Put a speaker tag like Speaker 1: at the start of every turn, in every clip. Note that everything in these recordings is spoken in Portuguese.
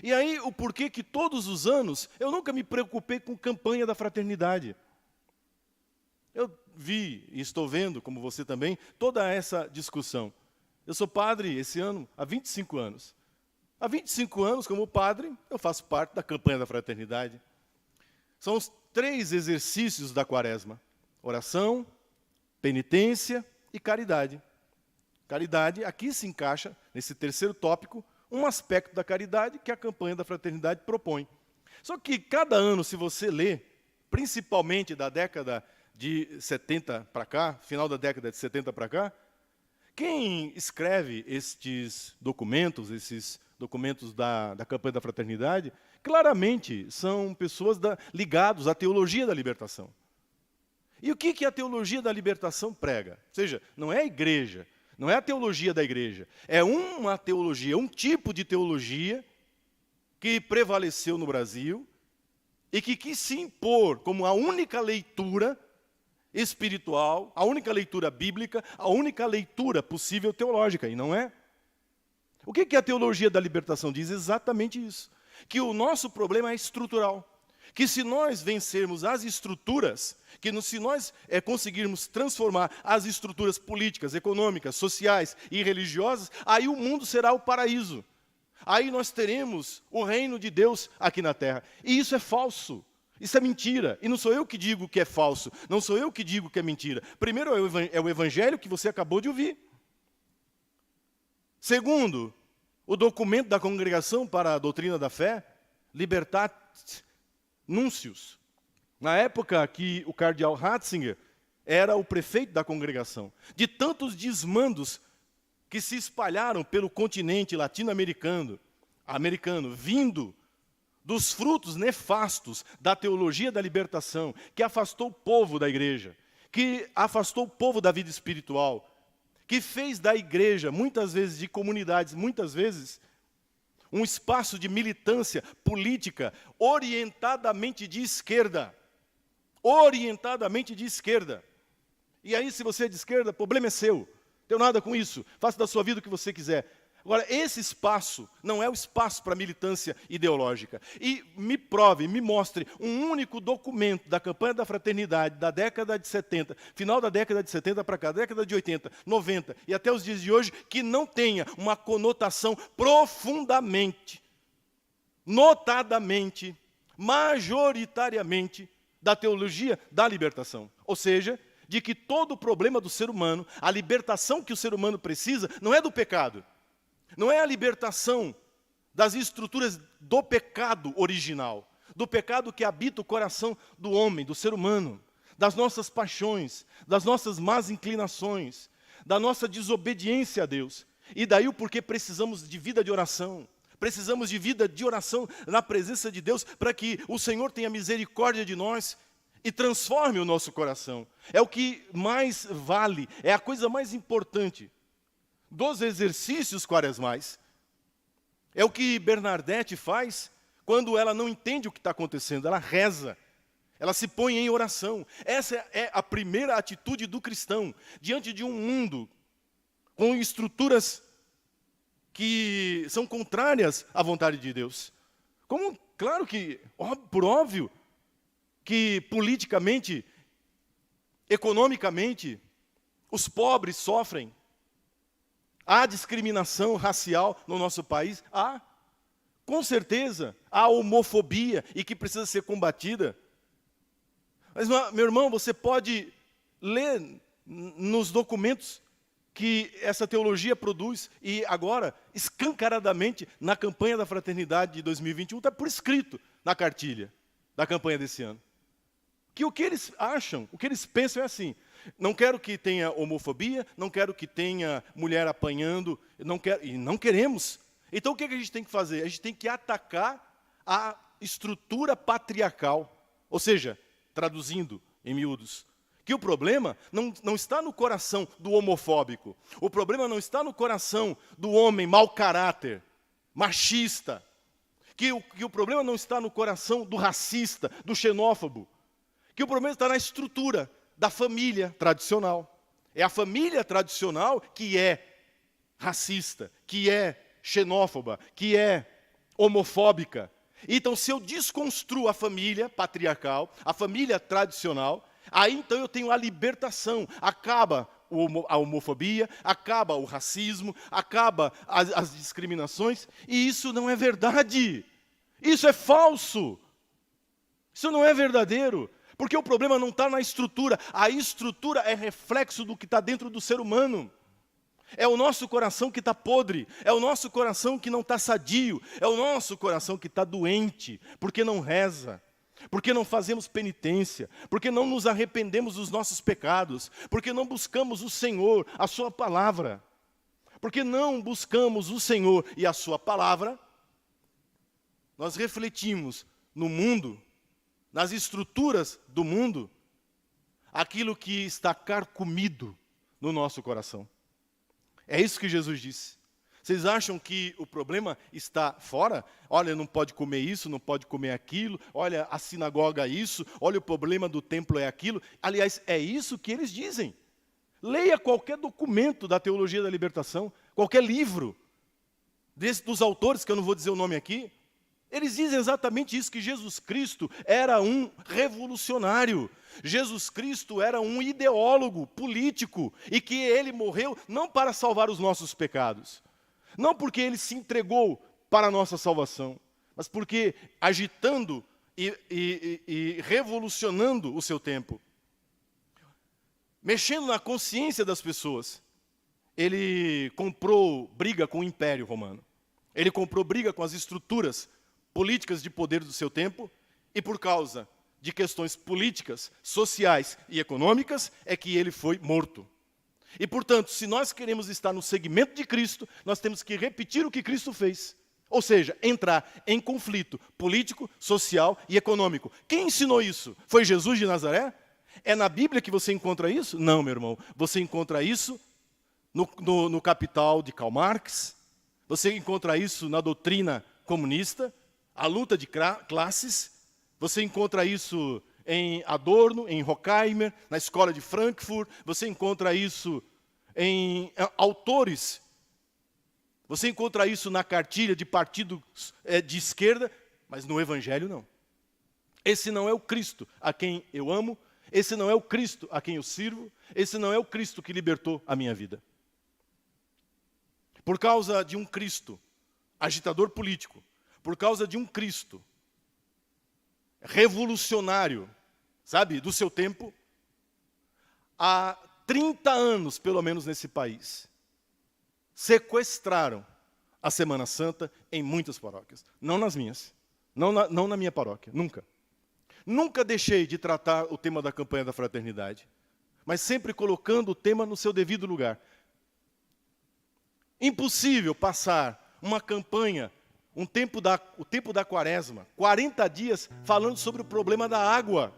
Speaker 1: E aí, o porquê que todos os anos eu nunca me preocupei com campanha da fraternidade. Eu vi e estou vendo, como você também, toda essa discussão. Eu sou padre esse ano há 25 anos. Há 25 anos, como padre, eu faço parte da campanha da fraternidade. São os 3 exercícios da quaresma: oração, penitência e caridade. Caridade, aqui se encaixa, nesse terceiro tópico, um aspecto da caridade que a campanha da fraternidade propõe. Só que cada ano, se você lê, principalmente da década de 70 para cá, final da década de 70 para cá, quem escreve esses documentos da campanha da fraternidade, claramente são pessoas ligadas à teologia da libertação. E o que a teologia da libertação prega? Ou seja, não é a igreja, não é a teologia da igreja, é uma teologia, um tipo de teologia que prevaleceu no Brasil e que quis se impor como a única leitura espiritual, a única leitura bíblica, a única leitura possível teológica, e não é. O que a teologia da libertação diz? Exatamente isso, que o nosso problema é estrutural, que se nós vencermos as estruturas, se nós conseguirmos transformar as estruturas políticas, econômicas, sociais e religiosas, aí o mundo será o paraíso. Aí nós teremos o reino de Deus aqui na terra. E isso é falso. Isso é mentira. E não sou eu que digo que é falso. Não sou eu que digo que é mentira. Primeiro é o evangelho que você acabou de ouvir. Segundo, o documento da Congregação para a Doutrina da Fé, Libertate Nuncios. Na época que o cardeal Ratzinger era o prefeito da congregação. De tantos desmandos que se espalharam pelo continente latino-americano, vindo dos frutos nefastos da teologia da libertação, que afastou o povo da igreja, que afastou o povo da vida espiritual, que fez da igreja, muitas vezes de comunidades, muitas vezes, um espaço de militância política orientadamente de esquerda. Orientadamente de esquerda. E aí, se você é de esquerda, o problema é seu. Não tenho nada com isso. Faça da sua vida o que você quiser. Agora, esse espaço não é o espaço para militância ideológica. E me prove, me mostre um único documento da campanha da fraternidade da década de 70, final da década de 70 para cá, década de 80, 90 e até os dias de hoje, que não tenha uma conotação profundamente, notadamente, majoritariamente, da teologia da libertação. Ou seja, de que todo o problema do ser humano, a libertação que o ser humano precisa, não é do pecado. Não é a libertação das estruturas do pecado original, do pecado que habita o coração do homem, do ser humano, das nossas paixões, das nossas más inclinações, da nossa desobediência a Deus. E daí o porquê precisamos de vida de oração. Precisamos de vida de oração na presença de Deus para que o Senhor tenha misericórdia de nós e transforme o nosso coração. É o que mais vale, é a coisa mais importante dos exercícios quaresmais. É o que Bernadette faz quando ela não entende o que está acontecendo. Ela reza, ela se põe em oração. Essa é a primeira atitude do cristão, diante de um mundo com estruturas que são contrárias à vontade de Deus. Como, claro que, por óbvio, que politicamente, economicamente, os pobres sofrem. Há discriminação racial no nosso país? Há. Com certeza. Há homofobia e que precisa ser combatida. Mas, meu irmão, você pode ler nos documentos que essa teologia produz e agora, escancaradamente, na campanha da fraternidade de 2021, está por escrito na cartilha da campanha desse ano. Que o que eles acham, o que eles pensam é assim: não quero que tenha homofobia, não quero que tenha mulher apanhando, e não queremos. Então o que a gente tem que fazer? A gente tem que atacar a estrutura patriarcal. Ou seja, traduzindo em miúdos, que o problema não está no coração do homofóbico. O problema não está no coração do homem mau caráter, machista. Que o problema não está no coração do racista, do xenófobo. Que o problema está na estrutura da família tradicional. É a família tradicional que é racista, que é xenófoba, que é homofóbica. Então, se eu desconstruo a família patriarcal, a família tradicional, aí então eu tenho a libertação. Acaba a homofobia, acaba o racismo, acaba as discriminações, e isso não é verdade. Isso é falso. Isso não é verdadeiro. Porque o problema não está na estrutura. A estrutura é reflexo do que está dentro do ser humano. É o nosso coração que está podre, é o nosso coração que não está sadio, é o nosso coração que está doente, porque não reza, porque não fazemos penitência, porque não nos arrependemos dos nossos pecados, porque não buscamos o Senhor, a sua palavra. Porque não buscamos o Senhor e a sua palavra, nós refletimos no mundo, nas estruturas do mundo, aquilo que está carcomido no nosso coração. É isso que Jesus disse. Vocês acham que o problema está fora? Olha, não pode comer isso, não pode comer aquilo. Olha, a sinagoga é isso. Olha, o problema do templo é aquilo. Aliás, é isso que eles dizem. Leia qualquer documento da teologia da libertação, qualquer livro dos autores, que eu não vou dizer o nome aqui. Eles dizem exatamente isso, que Jesus Cristo era um revolucionário. Jesus Cristo era um ideólogo político e que ele morreu não para salvar os nossos pecados. Não porque ele se entregou para a nossa salvação, mas porque agitando e revolucionando o seu tempo, mexendo na consciência das pessoas, ele comprou briga com o Império Romano. Ele comprou briga com as estruturas políticas de poder do seu tempo, e por causa de questões políticas, sociais e econômicas, é que ele foi morto. E, portanto, se nós queremos estar no segmento de Cristo, nós temos que repetir o que Cristo fez. Ou seja, entrar em conflito político, social e econômico. Quem ensinou isso? Foi Jesus de Nazaré? É na Bíblia que você encontra isso? Não, meu irmão. Você encontra isso no Capital de Karl Marx. Você encontra isso na doutrina comunista, a luta de classes. Você encontra isso em Adorno, em Horkheimer, na escola de Frankfurt. Você encontra isso em autores. Você encontra isso na cartilha de partidos de esquerda, mas no Evangelho não. Esse não é o Cristo a quem eu amo, esse não é o Cristo a quem eu sirvo, esse não é o Cristo que libertou a minha vida. Por causa de um Cristo agitador político, por causa de um Cristo revolucionário, sabe, do seu tempo, há 30 anos, pelo menos nesse país, sequestraram a Semana Santa em muitas paróquias. Não nas minhas, não na minha paróquia, nunca. Nunca deixei de tratar o tema da campanha da fraternidade, mas sempre colocando o tema no seu devido lugar. Impossível passar uma campanha, o tempo da quaresma, 40 dias falando sobre o problema da água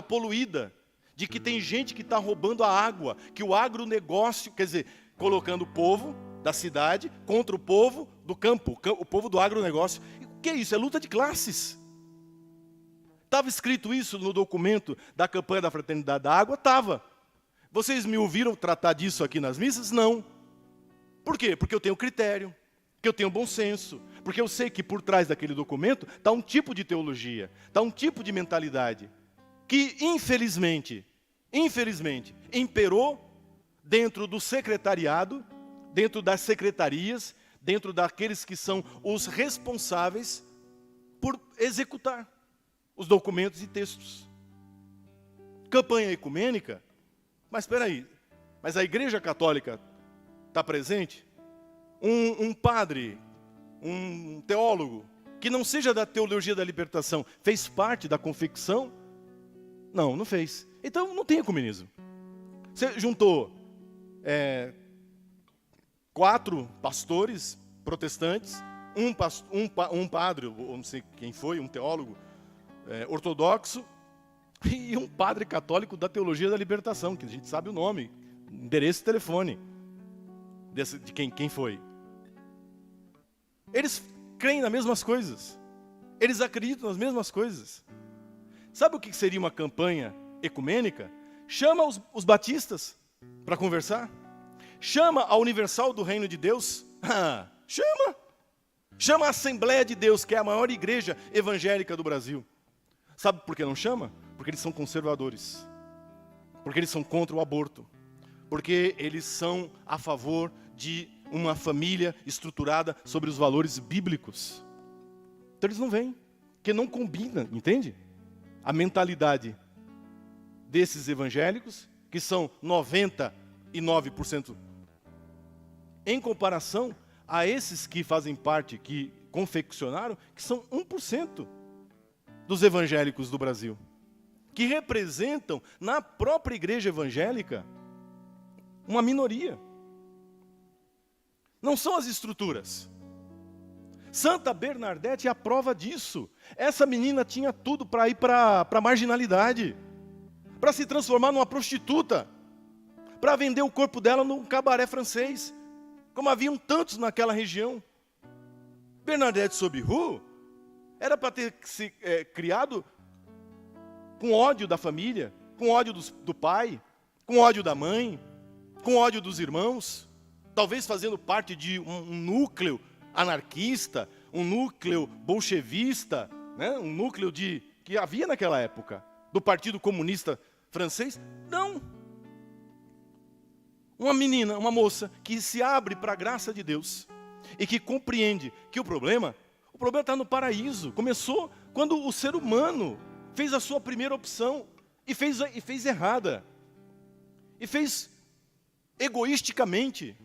Speaker 1: poluída, de que tem gente que está roubando a água, que o agronegócio, quer dizer, colocando o povo da cidade contra o povo do campo, o povo do agronegócio. O que é isso? É luta de classes. Estava escrito isso no documento da campanha da Fraternidade da Água? Estava. Vocês me ouviram tratar disso aqui nas missas? Não. Por quê? Porque eu tenho critério, que eu tenho bom senso, porque eu sei que por trás daquele documento está um tipo de teologia, está um tipo de mentalidade, que infelizmente, imperou dentro do secretariado, dentro das secretarias, dentro daqueles que são os responsáveis por executar os documentos e textos. Campanha ecumênica, mas espera aí, mas a Igreja Católica está presente? Um padre, um teólogo, que não seja da teologia da libertação, fez parte da confecção? Não, não fez. Então não tem ecumenismo. Você juntou 4 pastores protestantes, um padre, ou não sei quem foi, um teólogo ortodoxo, e um padre católico da teologia da libertação, que a gente sabe o nome, endereço e telefone de quem foi. Eles creem nas mesmas coisas. Eles acreditam nas mesmas coisas. Sabe o que seria uma campanha ecumênica? Chama os batistas para conversar. Chama a Universal do Reino de Deus. Chama. Chama a Assembleia de Deus, que é a maior igreja evangélica do Brasil. Sabe por que não chama? Porque eles são conservadores. Porque eles são contra o aborto. Porque eles são a favor de uma família estruturada sobre os valores bíblicos. Então eles não vêm, porque não combina, entende? A mentalidade desses evangélicos, que são 99%, em comparação a esses que fazem parte, que confeccionaram, que são 1% dos evangélicos do Brasil, que representam na própria igreja evangélica uma minoria. Não são as estruturas. Santa Bernadette é a prova disso. Essa menina tinha tudo para ir para a marginalidade, para se transformar numa prostituta, para vender o corpo dela num cabaré francês, como haviam tantos naquela região. Bernadette Sobiru era para ter se criado com ódio da família, com ódio do pai, com ódio da mãe, com ódio dos irmãos, talvez fazendo parte de um núcleo anarquista, um núcleo bolchevista, né? Um núcleo que havia naquela época, do Partido Comunista Francês. Não. Uma menina, uma moça que se abre para a graça de Deus e que compreende que o problema está no paraíso. Começou quando o ser humano fez a sua primeira opção e fez errada. E fez egoisticamente.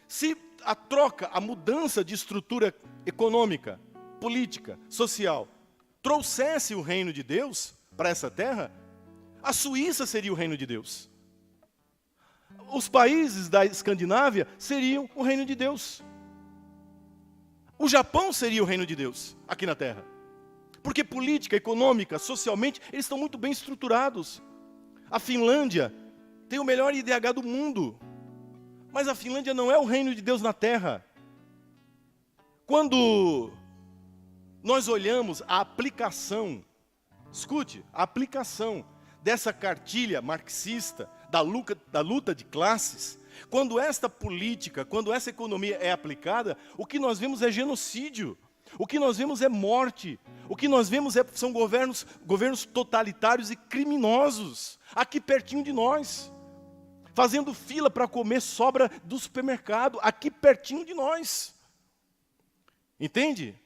Speaker 1: Se a troca, a mudança de estrutura econômica, política, social, trouxesse o reino de Deus para essa terra, a Suíça seria o reino de Deus. Os países da Escandinávia seriam o reino de Deus. O Japão seria o reino de Deus aqui na terra. Porque política, econômica, socialmente, eles estão muito bem estruturados. A Finlândia tem o melhor IDH do mundo. Mas a Finlândia não é o reino de Deus na terra. Quando nós olhamos a aplicação, escute, a aplicação dessa cartilha marxista, da luta de classes, quando esta política, quando essa economia é aplicada, o que nós vemos é genocídio, o que nós vemos é morte, o que nós vemos são governos totalitários e criminosos, aqui pertinho de nós, fazendo fila para comer sobra do supermercado, aqui pertinho de nós. Entende?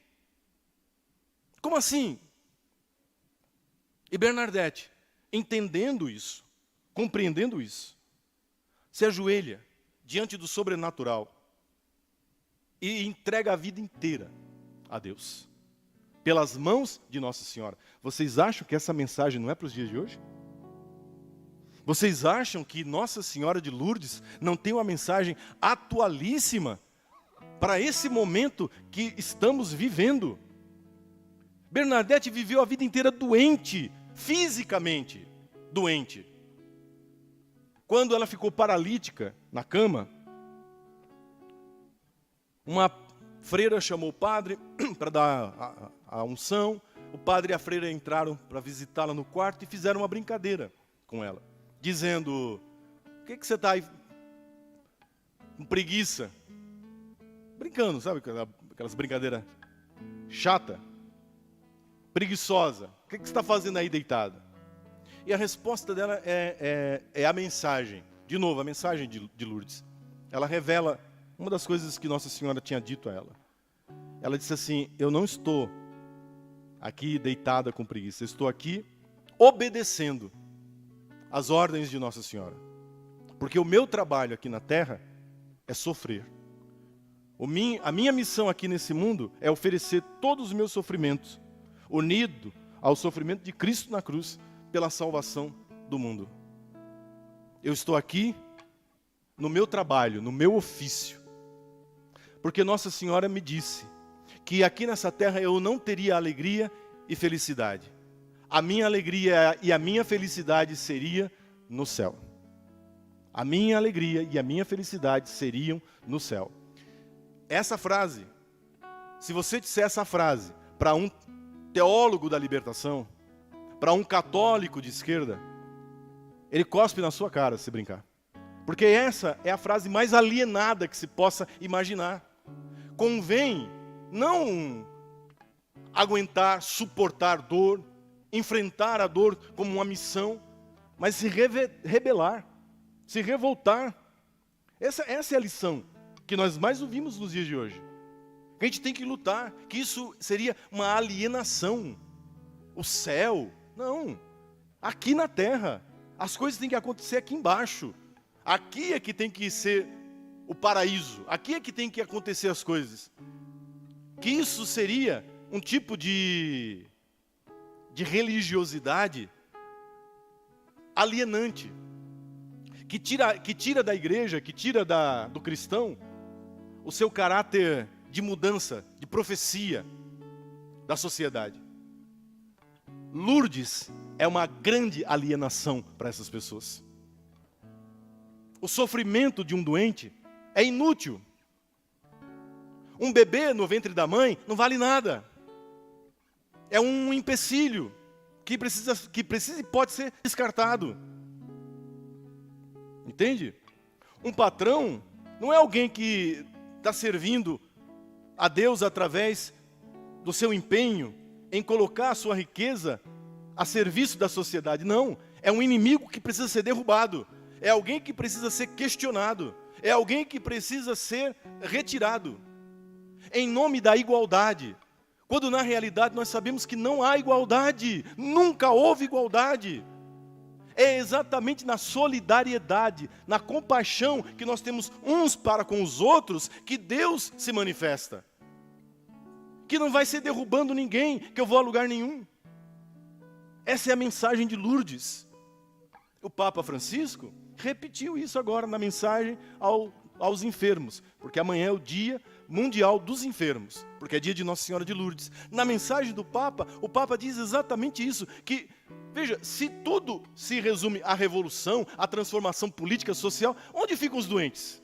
Speaker 1: Como assim? E Bernadette, entendendo isso, compreendendo isso, se ajoelha diante do sobrenatural e entrega a vida inteira a Deus, pelas mãos de Nossa Senhora. Vocês acham que essa mensagem não é para os dias de hoje? Vocês acham que Nossa Senhora de Lourdes não tem uma mensagem atualíssima para esse momento que estamos vivendo? Bernadette viveu a vida inteira doente, fisicamente doente. Quando ela ficou paralítica na cama, uma freira chamou o padre para dar a unção. O padre e a freira entraram para visitá-la no quarto e fizeram uma brincadeira com ela, dizendo: o que você está aí com preguiça? Brincando, sabe? Aquelas brincadeiras chata, preguiçosa. O que você está fazendo aí deitada? E a resposta dela é a mensagem. De novo, a mensagem de Lourdes. Ela revela uma das coisas que Nossa Senhora tinha dito a ela. Ela disse assim: eu não estou aqui deitada com preguiça, eu estou aqui obedecendo as ordens de Nossa Senhora. Porque o meu trabalho aqui na terra é sofrer. A minha missão aqui nesse mundo é oferecer todos os meus sofrimentos, unido ao sofrimento de Cristo na cruz, pela salvação do mundo. Eu estou aqui no meu trabalho, no meu ofício, porque Nossa Senhora me disse que aqui nessa terra eu não teria alegria e felicidade. A minha alegria e a minha felicidade seria no céu. A minha alegria e a minha felicidade seriam no céu. Essa frase, se você disser essa frase para um teólogo da libertação, para um católico de esquerda, ele cospe na sua cara se brincar. Porque essa é a frase mais alienada que se possa imaginar. convém não aguentar, suportar dor, enfrentar a dor como uma missão, mas se rebelar, se revoltar. Essa é a lição que nós mais ouvimos nos dias de hoje. Que a gente tem que lutar, que isso seria uma alienação. O céu, não. Aqui na terra, as coisas têm que acontecer aqui embaixo. Aqui é que tem que ser o paraíso. Aqui é que tem que acontecer as coisas. Que isso seria um tipo de religiosidade alienante. Que tira da igreja, que tira do cristão, o seu caráter de mudança, de profecia da sociedade. Lourdes é uma grande alienação para essas pessoas. O sofrimento de um doente é inútil. Um bebê no ventre da mãe não vale nada. É um empecilho que precisa e pode ser descartado. Entende? Um patrão não é alguém que está servindo a Deus através do seu empenho em colocar a sua riqueza a serviço da sociedade. Não, é um inimigo que precisa ser derrubado. É alguém que precisa ser questionado. É alguém que precisa ser retirado. Em nome da igualdade. Quando na realidade nós sabemos que não há igualdade. Nunca houve igualdade. É exatamente na solidariedade, na compaixão que nós temos uns para com os outros, que Deus se manifesta. Que não vai ser derrubando ninguém, que eu vou a lugar nenhum. Essa é a mensagem de Lourdes. O Papa Francisco repetiu isso agora na mensagem aos enfermos, porque amanhã é o Dia Mundial dos Enfermos, porque é dia de Nossa Senhora de Lourdes. Na mensagem do Papa, o Papa diz exatamente isso, que, veja, se tudo se resume à revolução, à transformação política, social, onde ficam os doentes?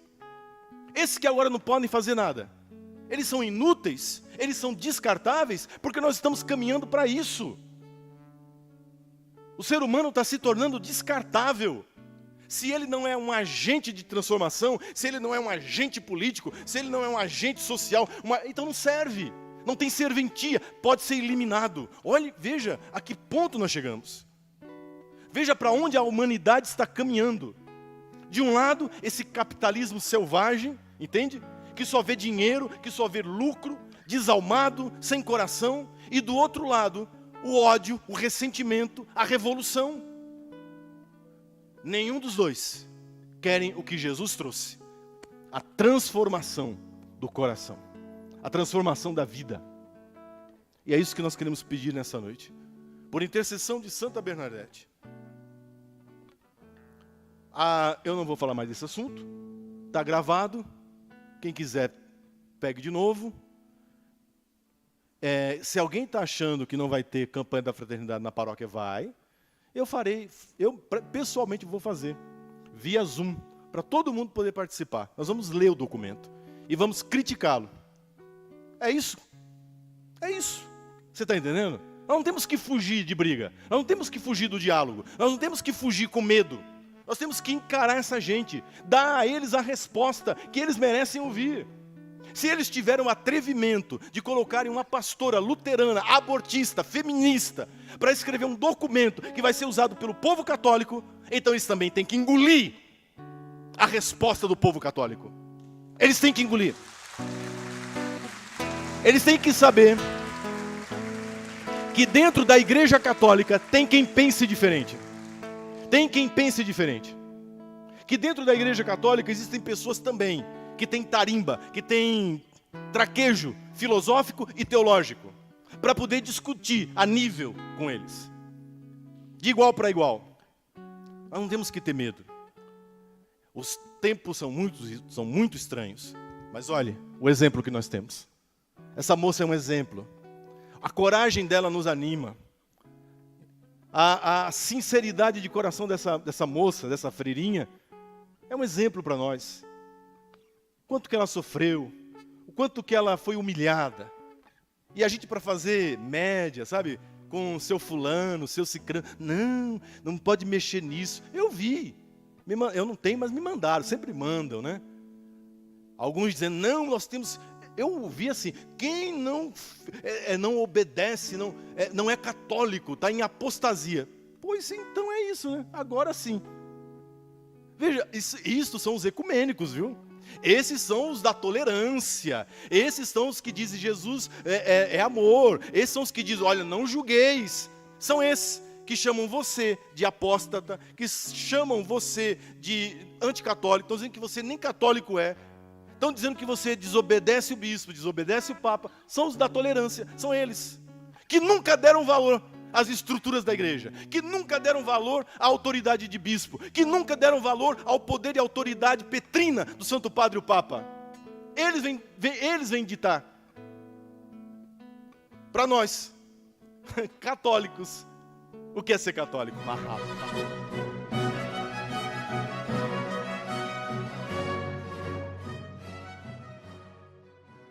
Speaker 1: Esses que agora não podem fazer nada. Eles são inúteis, eles são descartáveis, porque nós estamos caminhando para isso. O ser humano está se tornando descartável. Se ele não é um agente de transformação, se ele não é um agente político, se ele não é um agente social, então não serve, não tem serventia, pode ser eliminado. Olhe, veja a que ponto nós chegamos. Veja para onde a humanidade está caminhando. De um lado, esse capitalismo selvagem, entende? Que só vê dinheiro, que só vê lucro, desalmado, sem coração. E do outro lado, o ódio, o ressentimento, a revolução. Nenhum dos dois querem o que Jesus trouxe. A transformação do coração. A transformação da vida. E é isso que nós queremos pedir nessa noite. Por intercessão de Santa Bernadette. Eu não vou falar mais desse assunto. Está gravado. Quem quiser, pegue de novo. Se alguém está achando que não vai ter campanha da fraternidade na paróquia, vai. Eu pessoalmente vou fazer, via Zoom, para todo mundo poder participar. Nós vamos ler o documento e vamos criticá-lo. É isso. É isso. Você está entendendo? Nós não temos que fugir de briga. Nós não temos que fugir do diálogo. Nós não temos que fugir com medo. Nós temos que encarar essa gente. Dar a eles a resposta que eles merecem ouvir. Se eles tiveram o atrevimento de colocarem uma pastora luterana, abortista, feminista, para escrever um documento que vai ser usado pelo povo católico, então eles também têm que engolir a resposta do povo católico. Eles têm que engolir. Eles têm que saber que dentro da Igreja Católica tem quem pense diferente. Tem quem pense diferente. Que dentro da Igreja Católica existem pessoas também que tem tarimba, que tem traquejo filosófico e teológico, para poder discutir a nível com eles, de igual para igual. Nós não temos que ter medo. Os tempos são muito estranhos, mas olhe o exemplo que nós temos. Essa moça é um exemplo. A coragem dela nos anima. A sinceridade de coração dessa moça, dessa freirinha, é um exemplo para nós. Quanto que ela sofreu, o quanto que ela foi humilhada. E a gente, para fazer média, sabe, com o seu fulano, o seu cicrano, não pode mexer nisso. Eu vi, eu não tenho, mas me mandaram, sempre mandam, né? Alguns dizendo, não, nós temos... Eu ouvi assim, quem não obedece, não é católico, está em apostasia. Pois então é isso, né? Agora sim. Veja, isso são os ecumênicos, viu? Esses são os da tolerância. Esses são os que dizem Jesus é amor. Esses são os que dizem, olha, não julgueis. São esses que chamam você de apóstata, que chamam você de anticatólico, estão dizendo que você nem católico é. Estão dizendo que você desobedece o bispo, desobedece o papa. São os da tolerância, são eles. Que nunca deram valor às estruturas da igreja. Que nunca deram valor à autoridade de bispo. Que nunca deram valor ao poder e autoridade petrina do Santo Padre o Papa. Eles vêm ditar. Para nós, católicos, o que é ser católico?